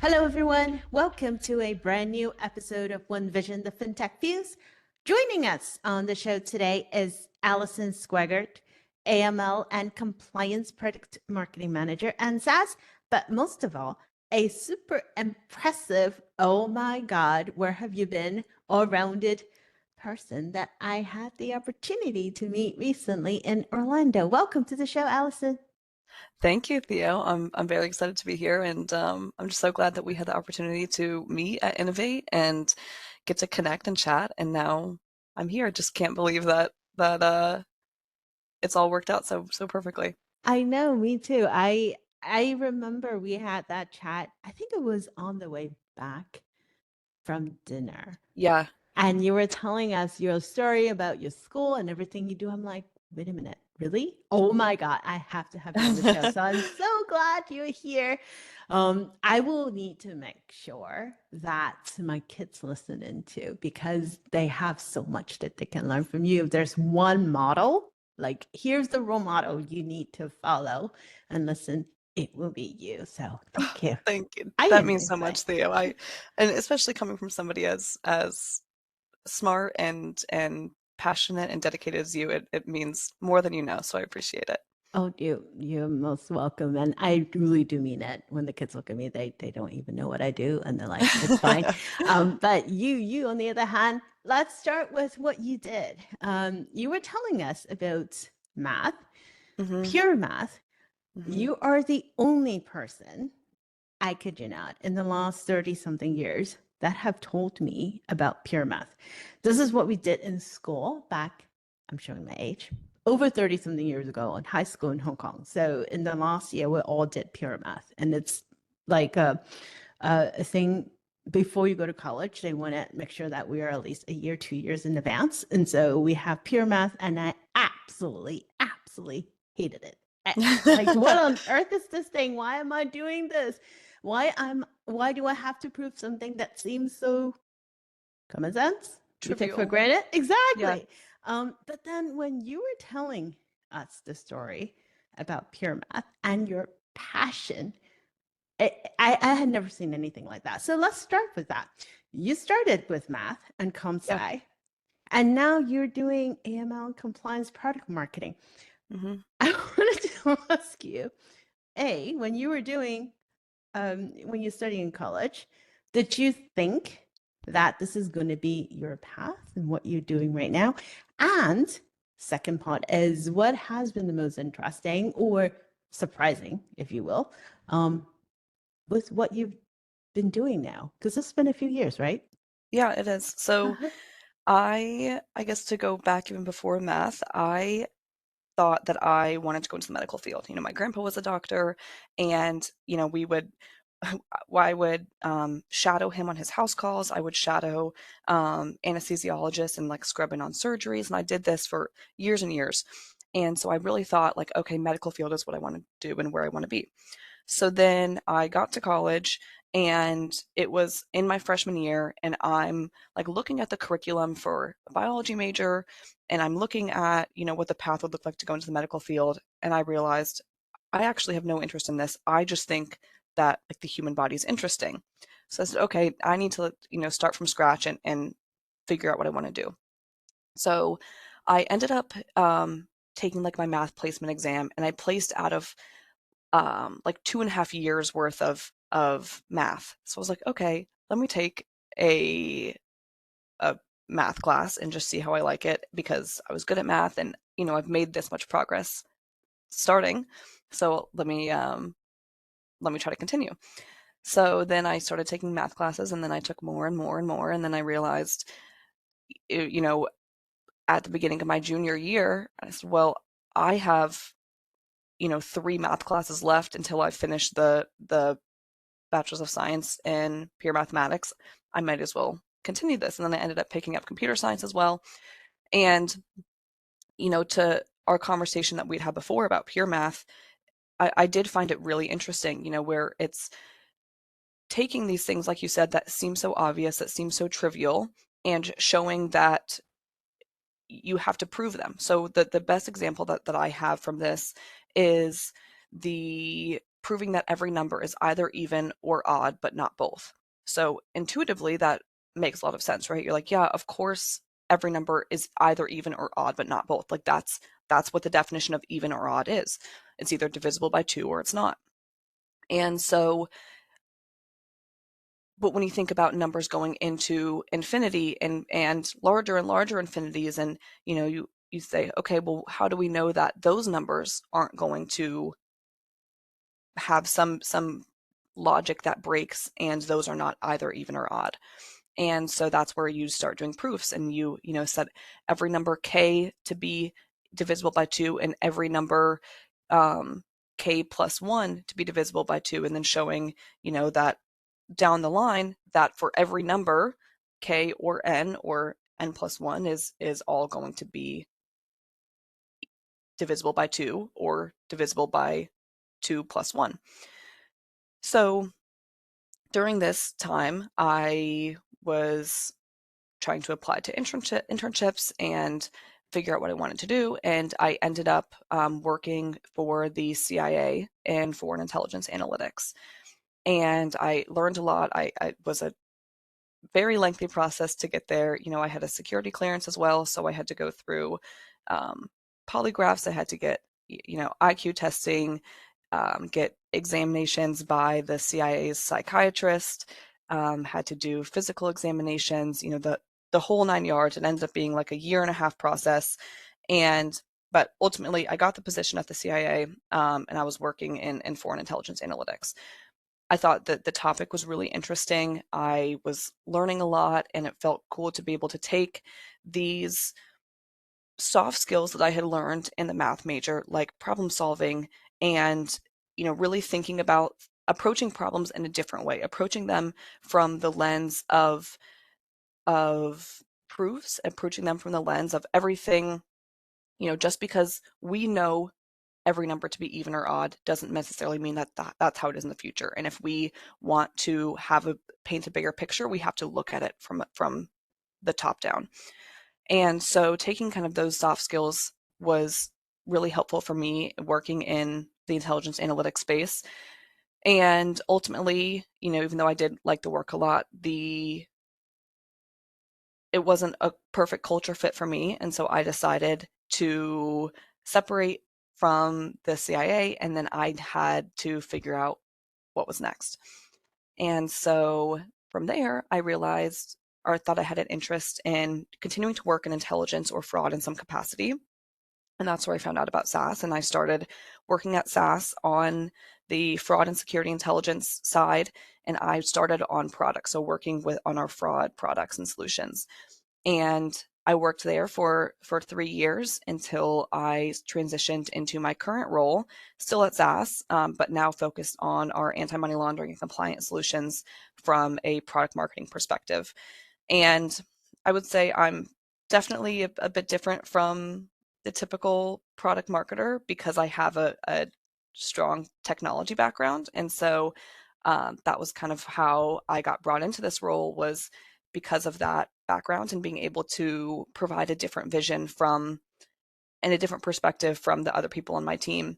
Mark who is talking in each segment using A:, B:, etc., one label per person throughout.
A: Hello, everyone. Welcome to a brand new episode of One Vision, the Fintech Views. Joining us on the show today is Allison Swagert, AML and Compliance Product Marketing Manager and SaaS, but most of all, a super impressive, oh my God, where have you been? All-rounded person that I had the opportunity to meet recently in Orlando. Welcome to the show, Allison.
B: Thank you, Theo. I'm very excited to be here, and I'm just so glad that we had the opportunity to meet at Innovate and get to connect and chat. And now I'm here. Just can't believe that it's all worked out so perfectly.
A: I know, me too. I remember we had that chat. I think it was on the way back from dinner.
B: Yeah.
A: And you were telling us your story about your school and everything you do. I'm like, wait a minute, really? Oh my God, I have to have you on the show. So I'm so glad you're here. I will need to make sure that my kids listen into because they have so much that they can learn from you. If there's one model, like here's the role model you need to follow and listen, it will be you. So thank you.
B: Thank you.
A: I
B: That
A: am
B: means so
A: excited.
B: much, Theo. And especially coming from somebody as smart and passionate and dedicated as you, it means more than you know. So I appreciate it.
A: Oh, you're most welcome. And I really do mean it. When the kids look at me, they don't even know what I do, and they're like, it's fine. But you on the other hand, let's start with what you did. You were telling us about math,
B: hmm
A: pure math.
B: hmm
A: You are the only person, I kid you not, in the last 30 something years that have told me about pure math. This is what we did in school back, I'm showing my age, over 30 something years ago in high school in Hong Kong. So in the last year, we all did pure math. And it's like a thing before you go to college, they want to make sure that we are at least a year, 2 years in advance. And so we have pure math, and I absolutely hated it. Like, what on earth is this thing? Why am I doing this? Why do I have to prove something that seems so common sense? We take for
B: Trivial.
A: granted.
B: Yeah.
A: Exactly. But then when you were telling us the story about pure math and your passion, I had never seen anything like that. So let's start with that. You started with math and comp
B: Yeah.
A: sci, and now you're doing AML and compliance product marketing.
B: hmm
A: I wanted to ask you, A, when you were doing when you study in college, did you think that this is going to be your path and what you're doing right now? And second part is what has been the most interesting or surprising, if you will, um, with what you've been doing now? Because it's been a few years, right?
B: Yeah, it is. So
A: Uh-huh.
B: I guess to go back even before math, I thought that I wanted to go into the medical field. My grandpa was a doctor, and we would I would shadow him on his house calls. I would shadow anesthesiologists and like scrub in on surgeries, and I did this for years and years. And so I really thought like, okay, medical field is what I want to do and where I want to be. So then I got to college and it was in my freshman year and I'm like looking at the curriculum for a biology major and I'm looking at, what the path would look like to go into the medical field and I realized I actually have no interest in this. I just think that like the human body is interesting. So I said, okay, I need to, start from scratch and figure out what I want to do. So I ended up taking like my math placement exam and I placed out of like 2.5 years worth of math. So I was like, okay, let me take a a math class and just see how I like it because I was good at math and I've made this much progress starting. So let me try to continue. So then I started taking math classes and then I took more and more and more and then I realized you know at the beginning of my junior year I said, well, I have 3 math classes left until I finish the Bachelor's of Science in pure mathematics. I might as well continue this. And then I ended up picking up computer science as well. And, to our conversation that we'd had before about pure math, I did find it really interesting, where it's taking these things, like you said, that seem so obvious, that seem so trivial, and showing that you have to prove them. So the best example that I have from this is the proving that every number is either even or odd, but not both. So intuitively, that makes a lot of sense, right? You're like, yeah, of course, every number is either even or odd, but not both. Like that's what the definition of even or odd is. It's either divisible by 2 or it's not. And so, but when you think about numbers going into infinity and larger infinities, and you say, okay, well, how do we know that those numbers aren't going to have some logic that breaks and those are not either even or odd? And so that's where you start doing proofs, and you set every number k to be divisible by 2 and every number k plus 1 to be divisible by 2, and then showing that down the line that for every number k or n plus 1 is all going to be divisible by 2 or divisible by 2 plus 1. So during this time, I was trying to apply to internships and figure out what I wanted to do. And I ended up working for the CIA in foreign intelligence analytics. And I learned a lot. I was a very lengthy process to get there. I had a security clearance as well, so I had to go through polygraphs. I had to get, IQ testing, get examinations by the CIA's psychiatrist, had to do physical examinations, the whole 9 yards. It ended up being like a 1.5 year process. But ultimately, I got the position at the CIA, and I was working in foreign intelligence analytics. I thought that the topic was really interesting. I was learning a lot, and it felt cool to be able to take these soft skills that I had learned in the math major, like problem solving, and really thinking about approaching problems in a different way, approaching them from the lens of proofs, approaching them from the lens of everything. Just because we know every number to be even or odd doesn't necessarily mean that that's how it is in the future. And if we want to paint a bigger picture, we have to look at it from the top down. And so taking kind of those soft skills was really helpful for me working in the intelligence analytics space. And ultimately, even though I did like the work a lot, it wasn't a perfect culture fit for me. And so I decided to separate from the CIA, and then I had to figure out what was next. And so from there, I realized or thought I had an interest in continuing to work in intelligence or fraud in some capacity. And that's where I found out about SAS. And I started working at SAS on the fraud and security intelligence side. And I started on products, so working on our fraud products and solutions. And I worked there for 3 years until I transitioned into my current role, still at SAS, but now focused on our anti-money laundering and compliance solutions from a product marketing perspective. And I would say I'm definitely a bit different from the typical product marketer because I have a strong technology background. And so that was kind of how I got brought into this role, was because of that background and being able to provide a different vision and a different perspective from the other people on my team.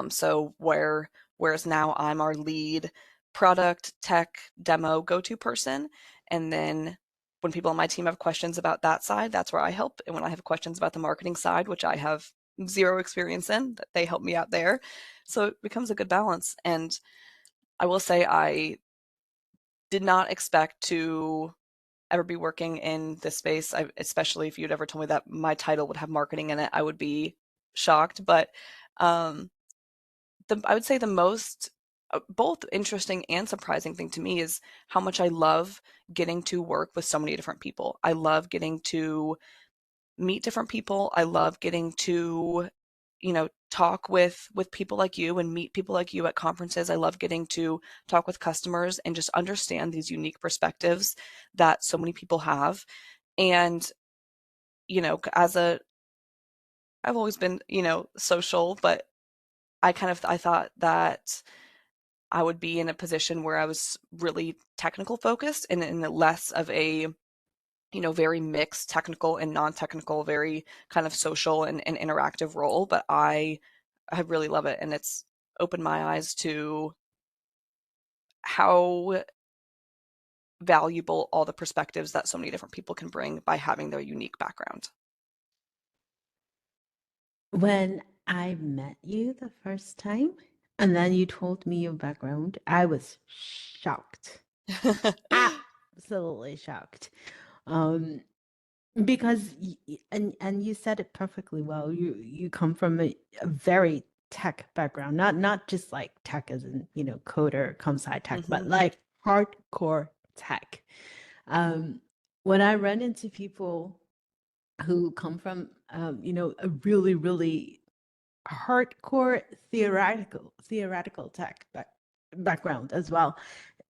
B: So whereas now I'm our lead product tech demo go-to person, and then when people on my team have questions about that side, that's where I help. And when I have questions about the marketing side, which I have zero experience in, that they help me out there. So it becomes a good balance. And I will say I did not expect to ever be working in this space. Especially if you'd ever told me that my title would have marketing in it, I would be shocked. But um, I would say the most both interesting and surprising thing to me is how much I love getting to work with so many different people. I love getting to meet different people. I love getting to, talk with people like you and meet people like you at conferences. I love getting to talk with customers and just understand these unique perspectives that so many people have. And, I've always been, social, but I thought that I would be in a position where I was really technical focused and in less of a, very mixed technical and non-technical, very kind of social and interactive role. But I really love it. And it's opened my eyes to how valuable all the perspectives that so many different people can bring by having their unique background.
A: When I met you the first time, and then you told me your background, I was shocked. Absolutely shocked. Um, because and you said it perfectly well. You come from a very tech background, not just like tech as in, coder, comsci tech, but
B: Hmm.
A: like hardcore tech. Um, when I run into people who come from a really, really hardcore theoretical tech background as well.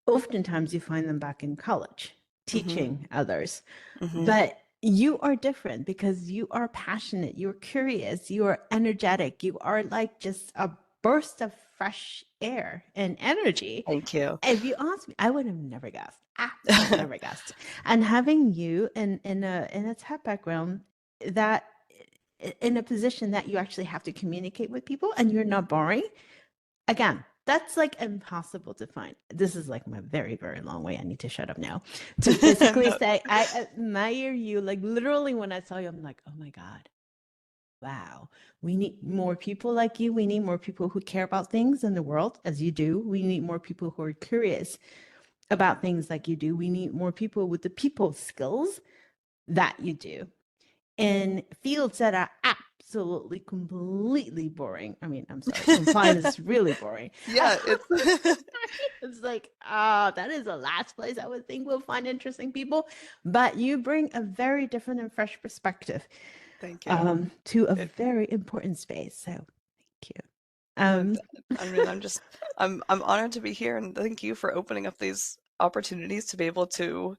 A: Oftentimes you find them back in college
B: Hmm.
A: teaching others,
B: Hmm.
A: but you are different because you are passionate, you're curious, you are energetic, you are like just a burst of fresh air and energy.
B: Thank you.
A: If you asked me, I would have never guessed, absolutely never guessed. And having you in a tech background that in a position that you actually have to communicate with people and you're not boring, again, that's like impossible to find. This is like my very, very long way. I need to shut up now. To basically
B: No,
A: say, I admire you. Like literally, when I saw you, I'm like, oh my God, wow. We need more people like you. We need more people who care about things in the world as you do. We need more people who are curious about things like you do. We need more people with the people skills that you do in fields that are absolutely completely boring. I mean, I'm sorry, compliance is really boring.
B: yeah, it's
A: It's like, that is the last place I would think we'll find interesting people. But you bring a very different and fresh perspective
B: thank you.
A: to a
B: It,
A: very important space. So thank you.
B: no,
A: Um,
B: I mean, I'm honored to be here, and thank you for opening up these opportunities to be able to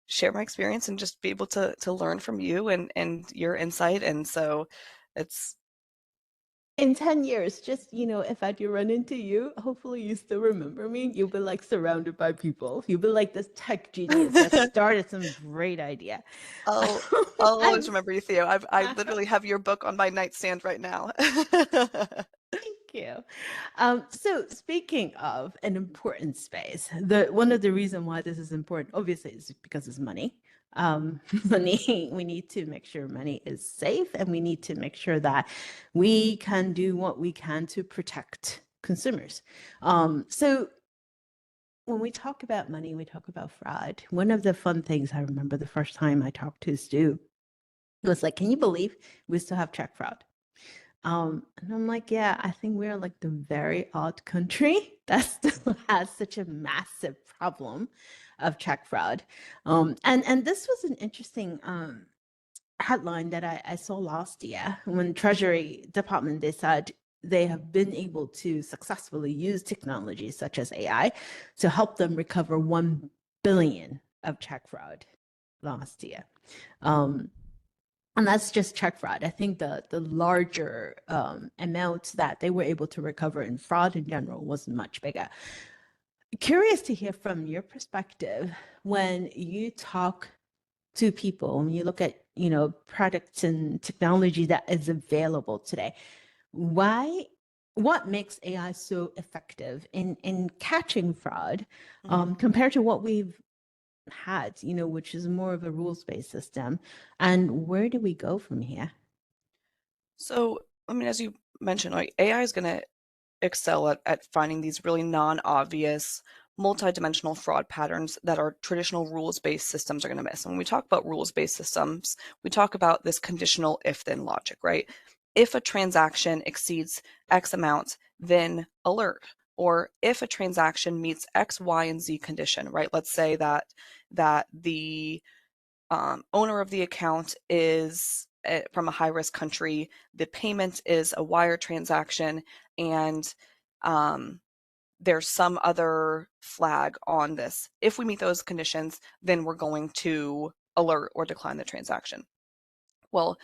B: share my experience and just be able to learn from you and your insight. And so it's
A: in 10 years, just, if I do run into you, hopefully you still remember me. You'll be like surrounded by people. You'll be like this tech genius that started some great idea.
B: I'll I'll always
A: And
B: remember you, Theo. I literally have your book on my nightstand right now.
A: thank you. So speaking of an important space, the one of the reasons why this is important, obviously, is because it's money. Money, we need to make sure money is safe, and we need to make sure that we can do what we can to protect consumers. So when we talk about money, we talk about fraud. One of the fun things I remember the first time I talked to Stu was like, "Can you believe we still have check fraud?" And I'm like, yeah, I think we're like the very odd country that still has such a massive problem of check fraud. And this was an interesting headline that I saw last year when Treasury Department they said they have been able to successfully use technology such as AI to help them recover 1 billion of check fraud last year. Um, and that's just check fraud. I think the larger amount that they were able to recover in fraud in general was much bigger. Curious to hear from your perspective when you talk to people, when you look at products and technology that is available today. Why? What makes AI so effective in catching fraud
B: Mhm.
A: compared to what we've had, which is more of a rules-based system? And where do we go from here?
B: So, I mean, as you mentioned, like AI is going to excel at finding these really non-obvious, multi-dimensional fraud patterns that our traditional rules-based systems are going to miss. And when we talk about rules-based systems, we talk about this conditional if-then logic, right? If a transaction exceeds X amount, then alert. Or if a transaction meets X, Y, and Z condition, right? Let's say that the owner of the account is from a high risk country, the payment is a wire transaction, and um, there's some other flag on this. If we meet those conditions, then we're going to alert or decline the transaction. Well,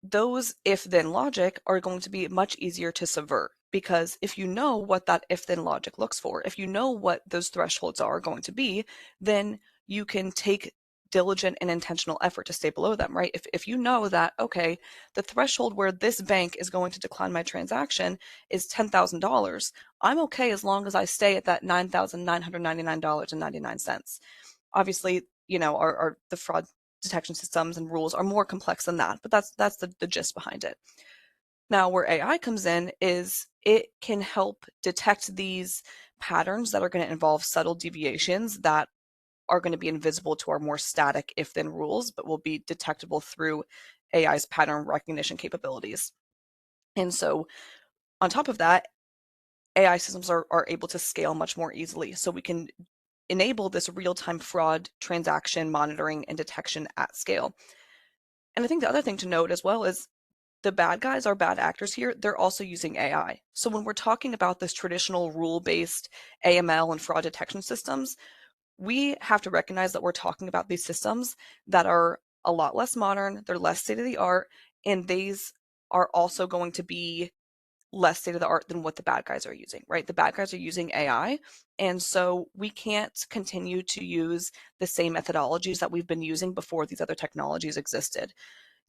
B: those if then logic are going to be much easier to subvert because if you know what that if then logic looks for, if you know what those thresholds are going to be, then you can take diligent and intentional effort to stay below them, right? If you know that, okay, the threshold where this bank is going to decline my transaction is $10,000, I'm okay as long as I stay at that $9,999.99. Obviously, the fraud detection systems and rules are more complex than that, but that's the gist behind it. Now, where AI comes in is it can help detect these patterns that are going to involve subtle deviations that are going to be invisible to our more static if then rules, but will be detectable through AI's pattern recognition capabilities. And so, on top of that, AI systems are able to scale much more easily. So, we can enable this real time fraud transaction monitoring and detection at scale. And I think the other thing to note as well is the bad guys are bad actors here. They're also using AI. So, when we're talking about this traditional rule based AML and fraud detection systems, we have to recognize that we're talking about these systems that are a lot less modern, they're less state of the art, and these are also going to be less state of the art than what the bad guys are using, right? The bad guys are using AI. And so we can't continue to use the same methodologies that we've been using before these other technologies existed.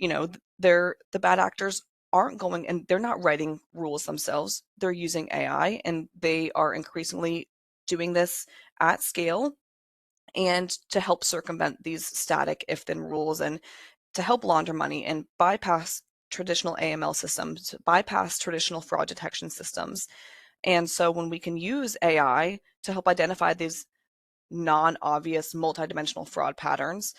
B: The bad actors aren't going and they're not writing rules themselves. They're using AI and they are increasingly doing this at scale and to help circumvent these static if then rules and to help launder money and bypass traditional AML systems, bypass traditional fraud detection systems. And so when we can use AI to help identify these non-obvious multidimensional fraud patterns,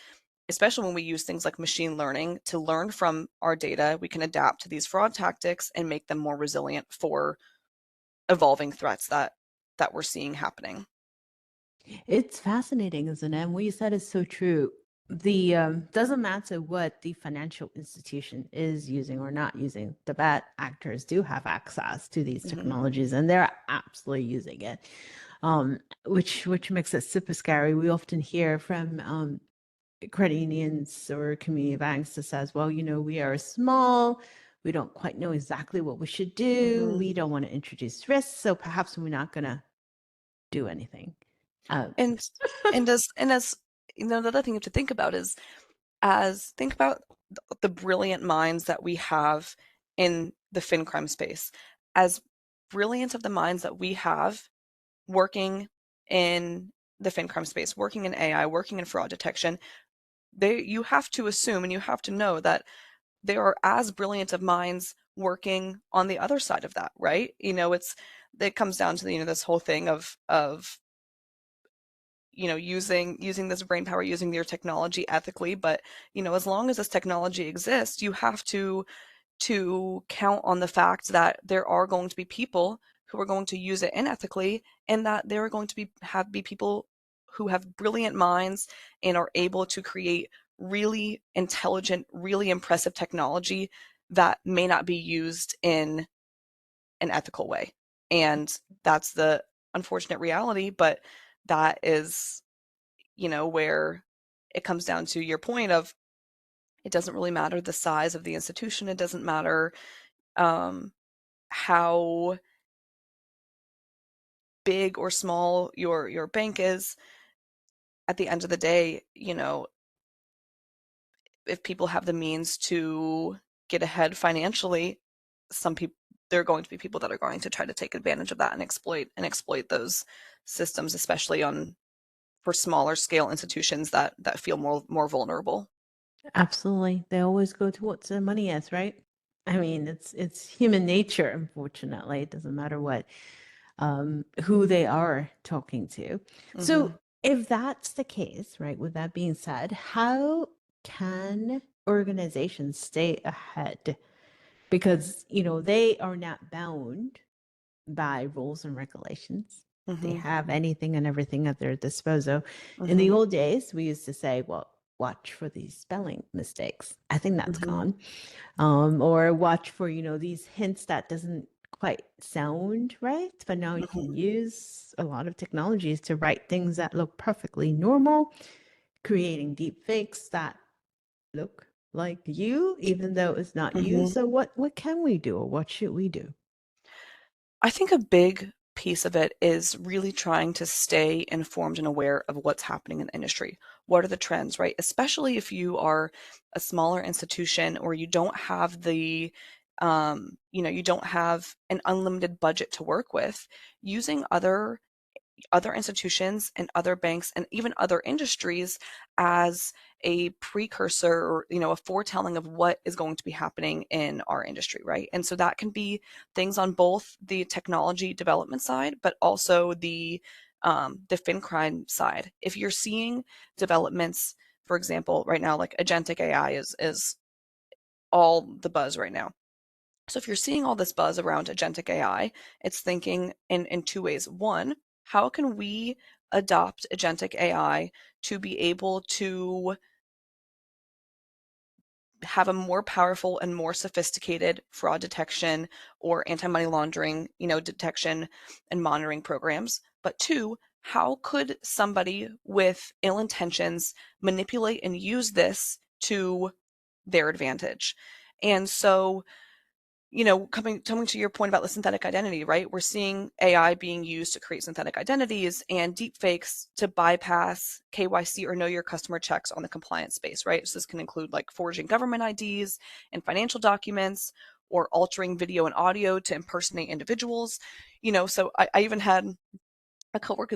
B: especially when we use things like machine learning to learn from our data, we can adapt to these fraud tactics and make them more resilient for evolving threats that we're seeing happening.
A: It's fascinating, isn't it? And what you said is so true. The doesn't matter what the financial institution is using or not using, the bad actors do have access to these
B: Hmm.
A: technologies, and they're absolutely using it, which makes it super scary. We often hear from credit unions or community banks that says, well, we are small, we don't quite know exactly what we should do,
B: Hmm.
A: we don't want to introduce risks, so perhaps we're not going to do anything. Um,
B: And as the other thing you have to think about is as think about the brilliant minds that we have in the fin crime space. As brilliant of the minds that we have working in the fin crime space, working in AI, working in fraud detection, you have to assume and you have to know that there are as brilliant of minds working on the other side of that, right? It comes down to this whole thing of using this brain power, using your technology ethically, but as long as this technology exists, you have to count on the fact that there are going to be people who are going to use it unethically, and that there are going to be people who have brilliant minds and are able to create really intelligent, really impressive technology that may not be used in an ethical way. And that's the unfortunate reality, but that is where it comes down to your point of it doesn't really matter the size of the institution. It doesn't matter um, how big or small your bank is. At the end of the day, if people have the means to get ahead financially, some people there are going to be people that are going to try to take advantage of that and exploit those systems, especially on for smaller scale institutions that feel more vulnerable.
A: Absolutely. They always go to what the money is, right? I mean, it's human nature, unfortunately. It doesn't matter what who they are talking to. So
B: Hmm.
A: if that's the case, right, with that being said, how can organizations stay ahead? Because, they are not bound by rules and regulations. They
B: Hmm.
A: have anything and everything at their disposal. In the
B: Hmm.
A: old days, we used to say, well, watch for these spelling mistakes. I think that's
B: Hmm.
A: gone. Or watch for, these hints that doesn't quite sound right. But now you can
B: Hmm.
A: use a lot of technologies to write things that look perfectly normal, creating deep fakes that look like you, even though it's not you.
B: Hmm.
A: So what can we do or what should we do?
B: I think a big piece of it is really trying to stay informed and aware of what's happening in the industry. What are the trends, right? Especially if you are a smaller institution or you don't have you don't have an unlimited budget to work with, using other institutions and other banks and even other industries as a precursor or a foretelling of what is going to be happening in our industry, right? And so that can be things on both the technology development side but also the fin crime side. If you're seeing developments, for example, right now, like agentic AI is all the buzz right now. So if you're seeing all this buzz around agentic AI, it's thinking in two ways. One, how can we adopt agentic AI to be able to have a more powerful and more sophisticated fraud detection or anti-money laundering, detection and monitoring programs? But two, how could somebody with ill intentions manipulate and use this to their advantage? And so coming to your point about the synthetic identity, right? We're seeing AI being used to create synthetic identities and deepfakes to bypass KYC or know your customer checks on the compliance space, right? So this can include like forging government IDs and financial documents or altering video and audio to impersonate individuals. So I even had a coworker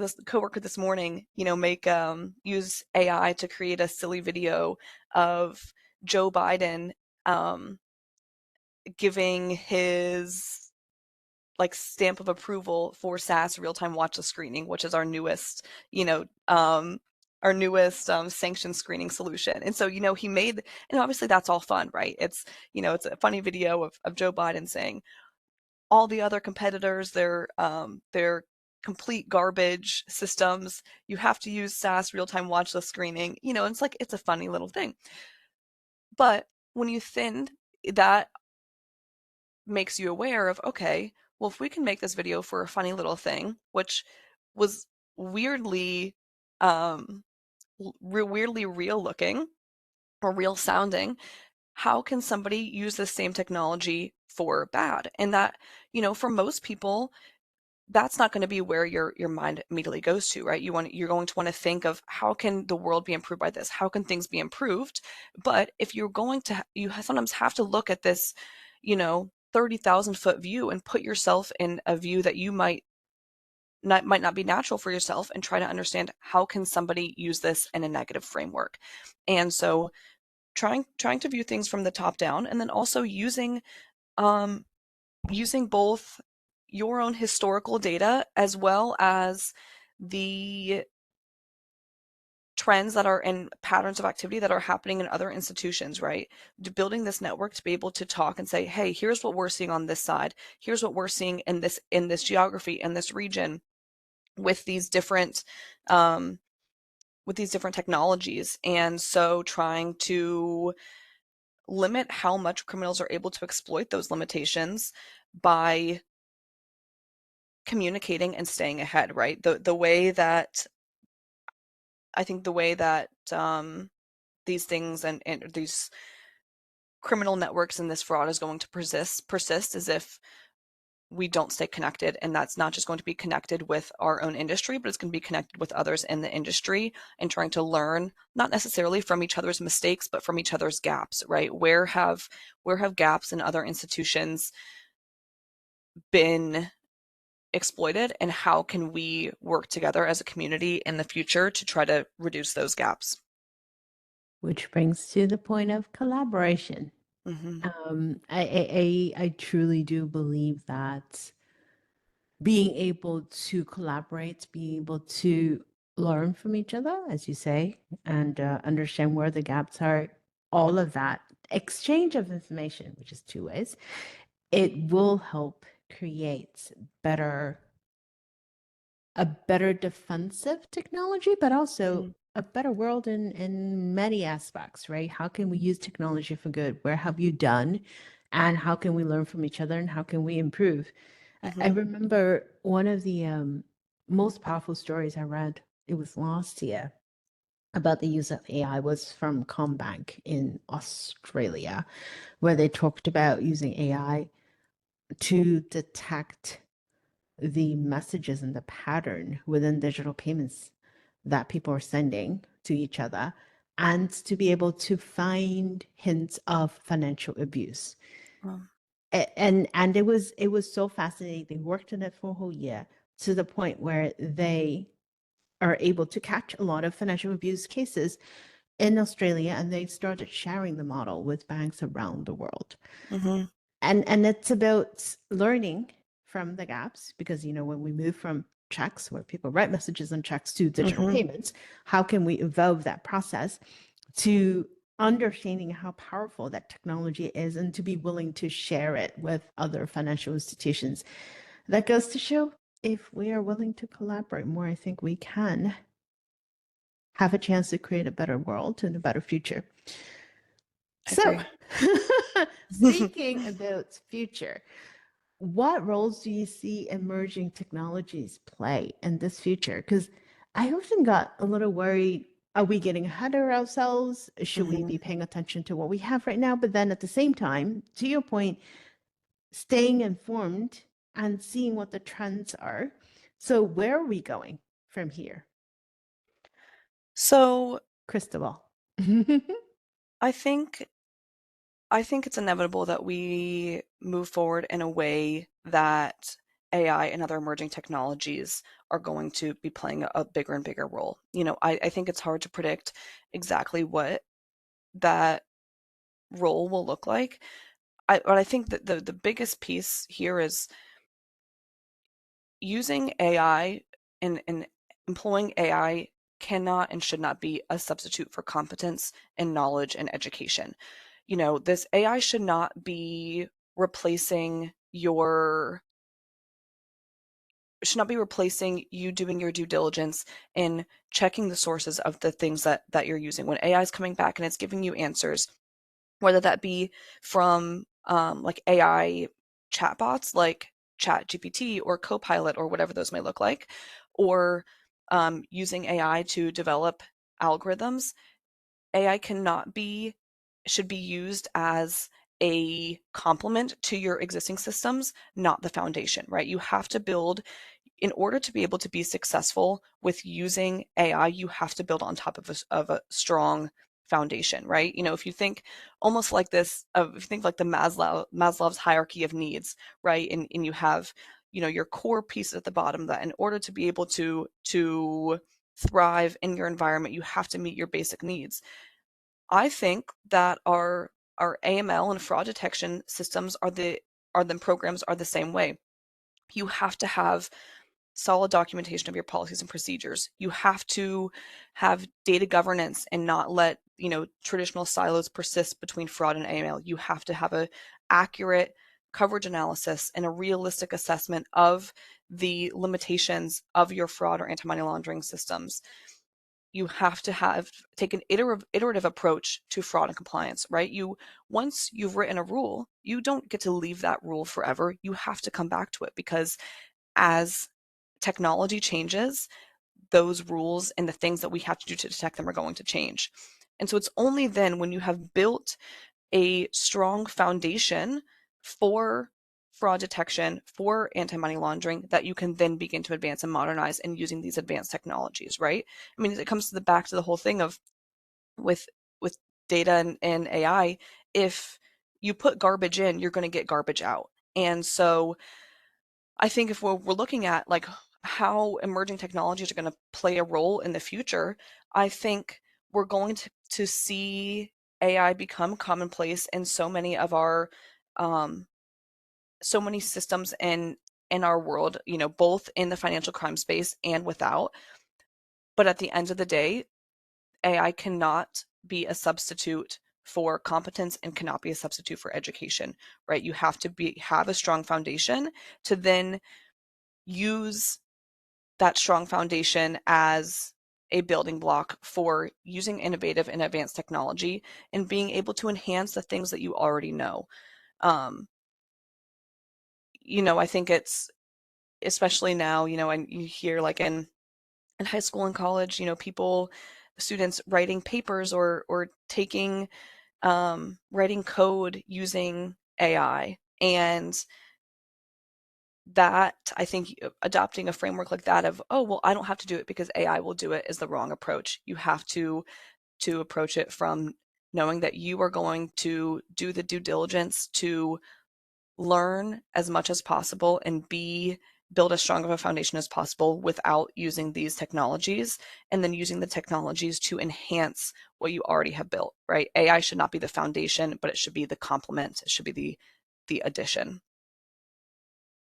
B: this morning, make use AI to create a silly video of Joe Biden giving his like stamp of approval for SAS real-time watchlist screening, which is our newest sanction screening solution. And so, he made, and obviously that's all fun, right? It's a funny video of Joe Biden saying all the other competitors, they're complete garbage systems. You have to use SAS real-time watchlist screening. It's like, it's a funny little thing. But when you thin that makes you aware of, okay, well, if we can make this video for a funny little thing, which was weirdly, weirdly real looking or real sounding, how can somebody use the same technology for bad? And that, for most people, that's not going to be where your mind immediately goes to, right? You're going to want to think of how can the world be improved by this? How can things be improved? But if you're going to, you sometimes have to look at this, 30,000-foot view and put yourself in a view that you might not be natural for yourself and try to understand how can somebody use this in a negative framework. And so trying to view things from the top down, and then also um using both your own historical data as well as the trends that are in patterns of activity that are happening in other institutions, right? Building this network to be able to talk and say, hey, here's what we're seeing on this side. Here's what we're seeing in this geography, in this region with these different um, technologies. And so trying to limit how much criminals are able to exploit those limitations by communicating and staying ahead, right? The way that I think the way that these things and these criminal networks and this fraud is going to persist is if we don't stay connected. And that's not just going to be connected with our own industry, but it's going to be connected with others in the industry and trying to learn, not necessarily from each other's mistakes, but from each other's gaps, right? Where have gaps in other institutions been exploited, and how can we work together as a community in the future to try to reduce those gaps?
A: Which brings to the point of collaboration.
B: Mm-hmm.
A: I truly do believe that being able to collaborate, being able to learn from each other, as you say, and understand where the gaps are, all of that exchange of information, which is two ways, it will help create better a better defensive technology, but also
B: Mm-hmm.
A: a better world in many aspects, right? How can we use technology for good? Where have you done? And how can we learn from each other and how can we improve? I
B: Mm-hmm.
A: remember one of the most powerful stories I read, it was last year, about the use of AI was from Combank in Australia, where they talked about using AI to detect the messages and the pattern within digital payments that people are sending to each other, and to be able to find hints of financial abuse.
B: Um,
A: And it was so fascinating. They worked on it for a whole year to the point where they are able to catch a lot of financial abuse cases in Australia, and they started sharing the model with banks around the world.
B: mhm,
A: And it's about learning from the gaps, because when we move from checks, where people write messages on checks, to digital
B: mhm.
A: payments, how can we evolve that process to understanding how powerful that technology is, and to be willing to share it with other financial institutions? That goes to show, if we are willing to collaborate more, I think we can have a chance to create a better world and a better future.
B: I
A: So,
B: agree.
A: speaking about future, what roles do you see emerging technologies play in this future? Because I often got a little worried. Are we getting ahead of ourselves? Should we
B: Mhm.
A: be paying attention to what we have right now? But then at the same time, to your point, staying informed and seeing what the trends are. So, where are we going from here?
B: So
A: Cristobal.
B: I think I think it's inevitable that we move forward in a way that AI and other emerging technologies are going to be playing a bigger and bigger role. I think it's hard to predict exactly what that role will look like. But I think that the biggest piece here is using AI and employing AI cannot and should not be a substitute for competence and knowledge and education. This AI should not be replacing you doing your due diligence and checking the sources of the things that you're using. When AI is coming back and it's giving you answers, whether that be from like AI chatbots like ChatGPT or Copilot or whatever those may look like, or using AI to develop algorithms. AI should be used as a complement to your existing systems, not the foundation, right? You have to build in order to be able to be successful with using AI, you have to build on top of a strong foundation, right? If you think almost like if you think like the Maslow's hierarchy of needs, right? And you have, your core pieces at the bottom, that in order to be able to thrive in your environment, you have to meet your basic needs. I think that our AML and fraud detection systems are the programs are the same way. You have to have solid documentation of your policies and procedures. You have to have data governance and not let, traditional silos persist between fraud and AML. You have to have a accurate coverage analysis and a realistic assessment of the limitations of your fraud or anti-money laundering systems. You have to take an iterative approach to fraud and compliance, right? Once you've written a rule, you don't get to leave that rule forever. You have to come back to it, because as technology changes, those rules and the things that we have to do to detect them are going to change. And so it's only then, when you have built a strong foundation for fraud detection, for anti-money laundering, that you can then begin to advance and modernize and using these advanced technologies, right? I mean, it comes to the back to the whole thing of with with data and AI, if you put garbage in, you're going to get garbage out. And so I think if we're looking at like how emerging technologies are going to play a role in the future, I think we're going to see AI become commonplace in um, so many systems in our world, both in the financial crime space and without. But at the end of the day, AI cannot be a substitute for competence and cannot be a substitute for education, right? You have to have a strong foundation to then use that strong foundation as a building block for using innovative and advanced technology and being able to enhance the things that you already know. Um, I think it's especially now, and you hear like in high school and college, students writing papers or taking writing code using AI. And that I think adopting a framework like that of, oh, well, I don't have to do it because AI will do it, is the wrong approach. You have to approach it from knowing that you are going to do the due diligence to learn as much as possible and build as strong of a foundation as possible without using these technologies, and then using the technologies to enhance what you already have built, right? AI should not be the foundation, but it should be the complement. It should be the addition.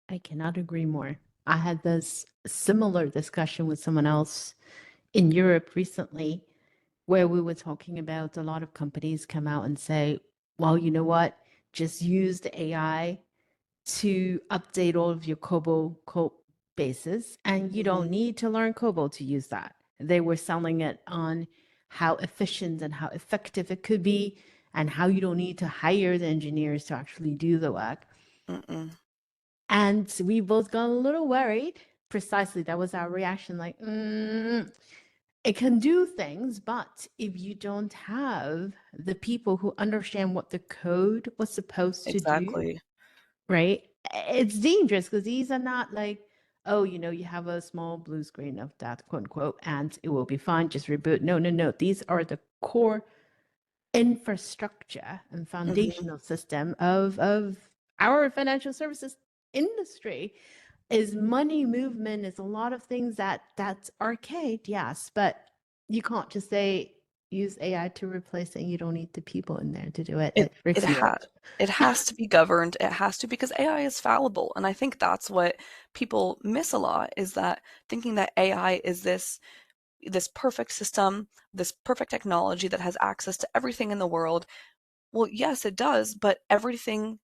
A: I cannot agree more. I had this similar discussion with someone else in Europe recently where we were talking about a lot of companies come out and say, well, you know what? Just use the AI to update all of your COBOL code bases, and you don't
B: Mhm.
A: need to learn COBOL to use that. They were selling it on how efficient and how effective it could be, and how you don't need to hire the engineers to actually do the work.
B: Mm-mm.
A: And we both got a little worried. Precisely, that was our reaction like, it can do things, but if you don't have the people who understand what the code was supposed to do,
B: Exactly.
A: right? It's dangerous because these are not like, oh, you have a small blue screen of that, quote unquote, and it will be fine, just reboot. No, no, no. These are the core infrastructure and
B: Mhm.
A: foundational system of our financial services industry. Is money movement, is a lot of things that's archaic, yes, but you can't just say use AI to replace it. You don't need the people in there to do it.
B: It
A: It
B: it
A: freaks me
B: ha
A: out.
B: it has to be governed. It has to, because AI is fallible, and I think that's what people miss a lot, is that thinking that AI is this perfect system, this perfect technology that has access to everything in the world. Well, yes, it does, but everything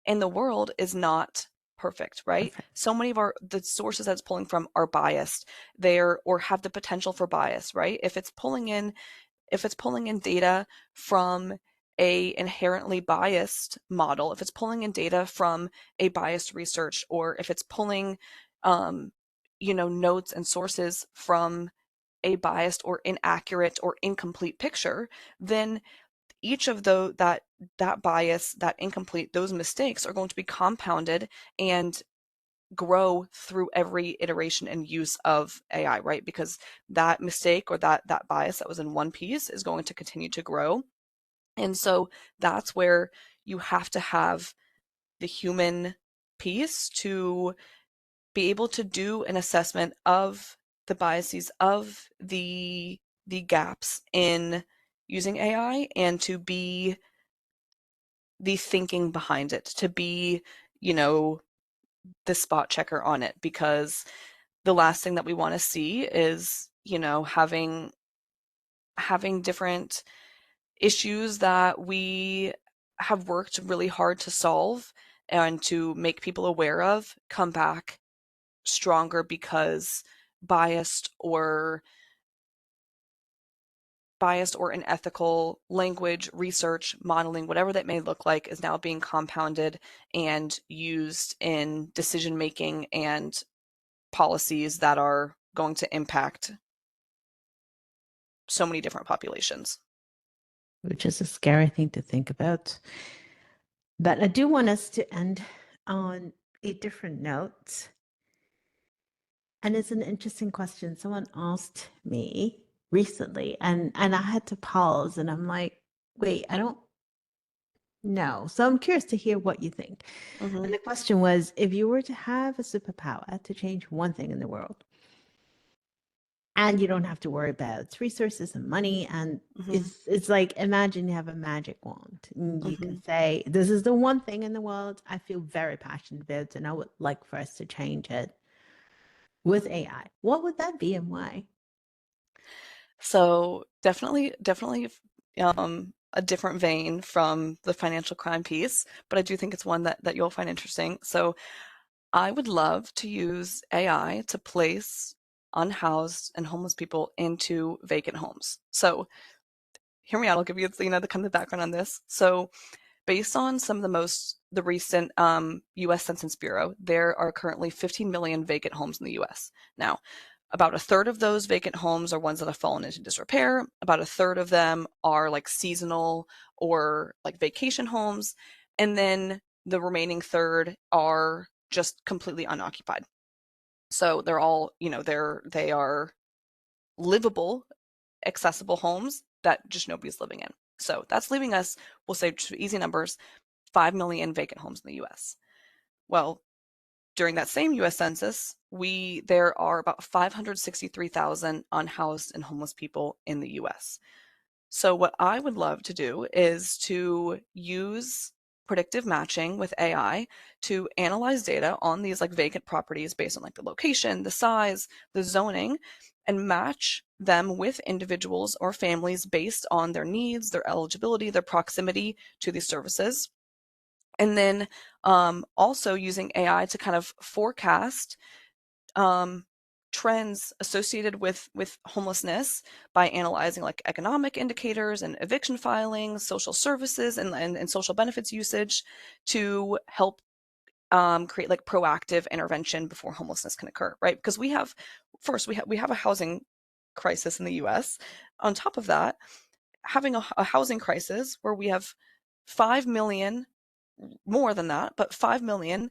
B: in the world is not perfect, right?
A: Perfect.
B: So many of the sources that it's pulling from are biased. They're or have the potential for bias, right? If it's pulling in data from a inherently biased model, if it's pulling in data from a biased research, or if it's pulling um, notes and sources from a biased or inaccurate or incomplete picture, then each of that bias, that incomplete, those mistakes are going to be compounded and grow through every iteration and use of AI, right? Because that mistake or that bias that was in one piece is going to continue to grow. And so that's where you have to have the human piece to be able to do an assessment of the biases, of the gaps in using AI, and to be the thinking behind it, to be, you know, the spot checker on it, because the last thing that we want to see is, having different issues that we have worked really hard to solve and to make people aware of come back stronger because biased or unethical language, research, modeling, whatever that may look like, is now being compounded and used in decision making and policies that are going to impact so many different populations.
A: Which is a scary thing to think about. But I do want us to end on a different note. And it's an interesting question. Someone asked me recently, and I had to pause, and I'm like, wait, I don't know. So I'm curious to hear what you think. And
B: Hmm.
A: the question was, if you were to have a superpower to change one thing in the world, and you don't have to worry about resources and money, and
B: Hmm.
A: it's like imagine you have a magic wand and you
B: Hmm.
A: can say, this is the one thing in the world I feel very passionate about, and I would like for us to change it with AI. What would that be and why?
B: So definitely, a different vein from the financial crime piece, but I do think it's one that you'll find interesting. So I would love to use AI to place unhoused and homeless people into vacant homes. So hear me out. I'll give you, the kind of background on this. So based on some of the recent U.S. Census Bureau, there are currently 15 million vacant homes in the U.S. Now, about a third of those vacant homes are ones that have fallen into disrepair. About a third of them are like seasonal or like vacation homes. And then the remaining third are just completely unoccupied. So they're all, they are livable, accessible homes that just nobody's living in. So that's leaving us, we'll say easy numbers, 5 million vacant homes in the US. Well, during that same US Census, there are about 563,000 unhoused and homeless people in the US. So what I would love to do is to use predictive matching with AI to analyze data on these like vacant properties based on like the location, the size, the zoning, and match them with individuals or families based on their needs, their eligibility, their proximity to these services. And then also using AI to kind of forecast um, trends associated with homelessness by analyzing like economic indicators and eviction filings, social services, and social benefits usage to help create like proactive intervention before homelessness can occur, right? Because we have a housing crisis in the U.S. On top of that, having a housing crisis where we have 5 million, more than that, but 5 million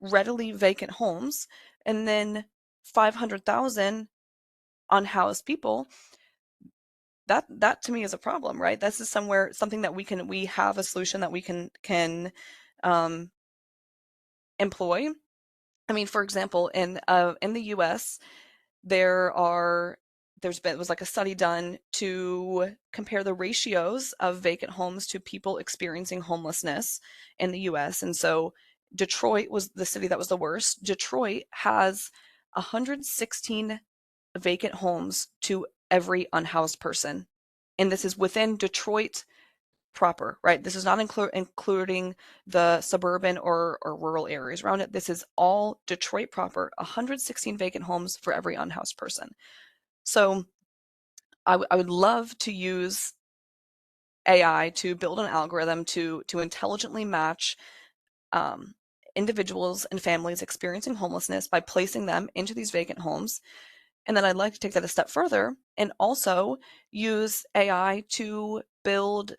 B: readily vacant homes, and then 500,000 unhoused people. That to me is a problem, right? This is something that we have a solution that we can um, employ. I mean, for example, in the U.S., there are was like a study done to compare the ratios of vacant homes to people experiencing homelessness in the US. And so Detroit was the city that was the worst. Detroit has 116 vacant homes to every unhoused person. And this is within Detroit proper, right? This is not including the suburban or rural areas around it. This is all Detroit proper, 116 vacant homes for every unhoused person. So I would love to use AI to build an algorithm to intelligently match um, individuals and families experiencing homelessness by placing them into these vacant homes. And then I'd like to take that a step further and also use AI to build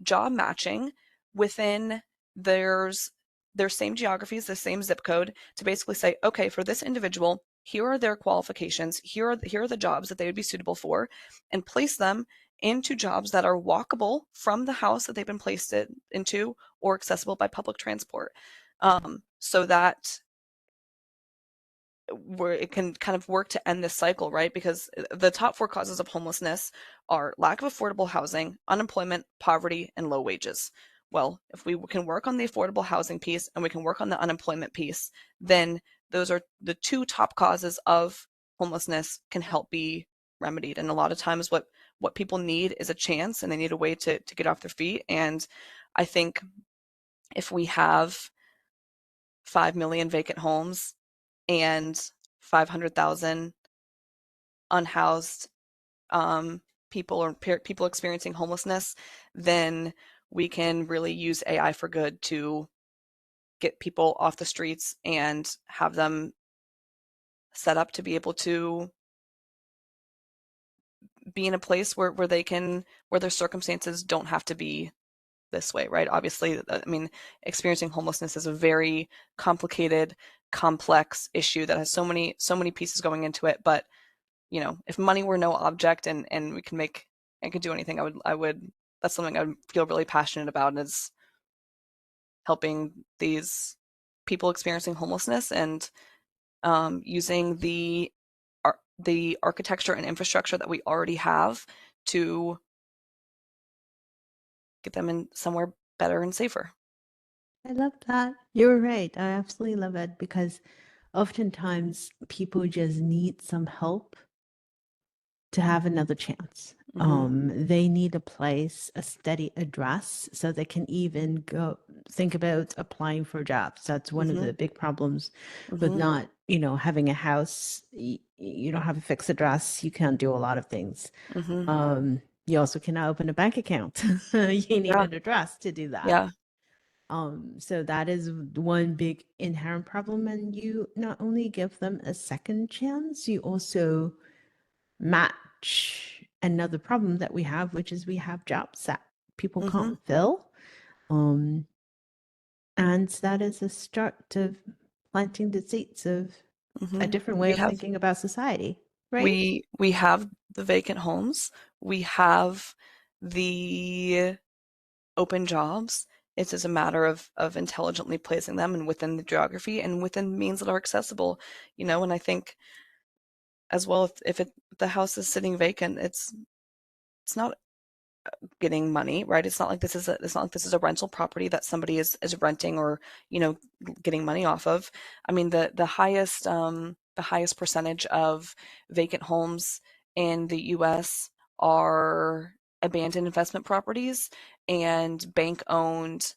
B: job matching within there's their same geographies, the same zip code, to basically say, okay, for this individual, here are their qualifications, here are the jobs that they would be suitable for, and place them into jobs that are walkable from the house that they've been placed into or accessible by public transport, so that where it can kind of work to end this cycle, right? Because the top four causes of homelessness are lack of affordable housing, unemployment, poverty, and low wages. Well, if we can work on the affordable housing piece and we can work on the unemployment piece, then those are the two top causes of homelessness can help be remedied. And a lot of times what people need is a chance, and they need a way to get off their feet. And I think if we have 5 million vacant homes and 500,000 unhoused people or people experiencing homelessness, then we can really use AI for good to get people off the streets and have them set up to be able to be in a place where they can, where their circumstances don't have to be this way, right? Obviously, I mean, experiencing homelessness is a very complicated, complex issue that has so many pieces going into it. But if money were no object and we can make and could do anything, I would that's something I would feel really passionate about, is helping these people experiencing homelessness and using the architecture and infrastructure that we already have to get them in somewhere better and safer.
A: I love that. You're right. I absolutely love it because oftentimes people just need some help to have another chance.
B: Mm-hmm.
A: They need a place, a steady address, so they can even go think about applying for jobs. That's one of
B: Mm-hmm.
A: the big problems with
B: Mm-hmm.
A: not, having a house. You don't have a fixed address. You can't do a lot of things.
B: Mm-hmm.
A: You also cannot open a bank account. You need
B: Yeah.
A: an address to do that.
B: Yeah.
A: So that is one big inherent problem. And you not only give them a second chance, you also match another problem that we have, which is we have jobs that people
B: Mm-hmm.
A: can't fill. And that is a start to planting the seeds of a
B: Hmm.
A: different way
B: We
A: of
B: have
A: thinking about society, right?
B: we have the vacant homes. We have the open jobs. It's just a matter of intelligently placing them and within the geography and within means that are accessible, and I think as well if the house is sitting vacant, it's not getting money, right? It's not like this is a rental property that somebody is renting or, you know, getting money off of. I mean, the highest percentage of vacant homes in the US are abandoned investment properties and bank owned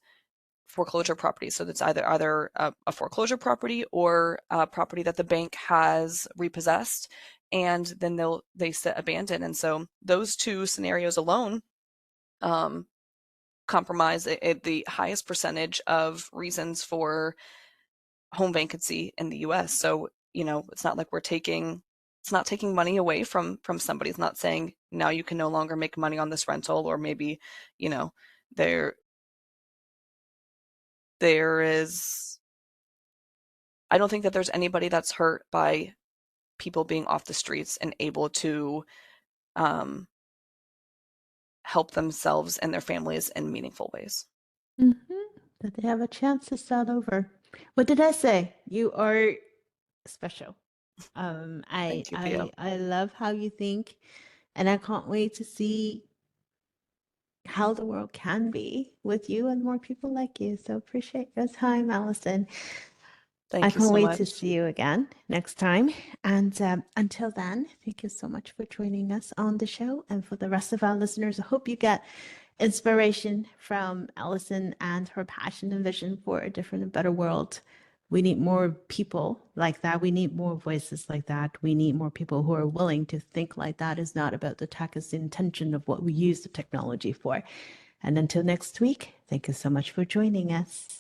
B: foreclosure properties. So that's either a foreclosure property or a property that the bank has repossessed, and then they sit abandoned. And so those two scenarios alone um, compromise the highest percentage of reasons for home vacancy in the U.S. So it's not like it's not taking money away from somebody. It's not saying now you can no longer make money on this rental, or maybe you know there there is. I don't think that there's anybody that's hurt by people being off the streets and able to um, help themselves and their families in meaningful ways.
A: Hmm. That they have a chance to start over. What did I say? You are special. I
B: Thank you,
A: I
B: Theo.
A: I love how you think, and I can't wait to see how the world can be with you and more people like you. So appreciate your time, Allison. I
B: Thank you
A: can't
B: so
A: wait to
B: much.
A: see you again next time. And until then, thank you so much for joining us on the show. And for the rest of our listeners, I hope you get inspiration from Allison and her passion and vision for a different and better world. We need more people like that. We need more voices like that. We need more people who are willing to think like that. It's not about the tech, it's the intention of what we use the technology for. And until next week, thank you so much for joining us.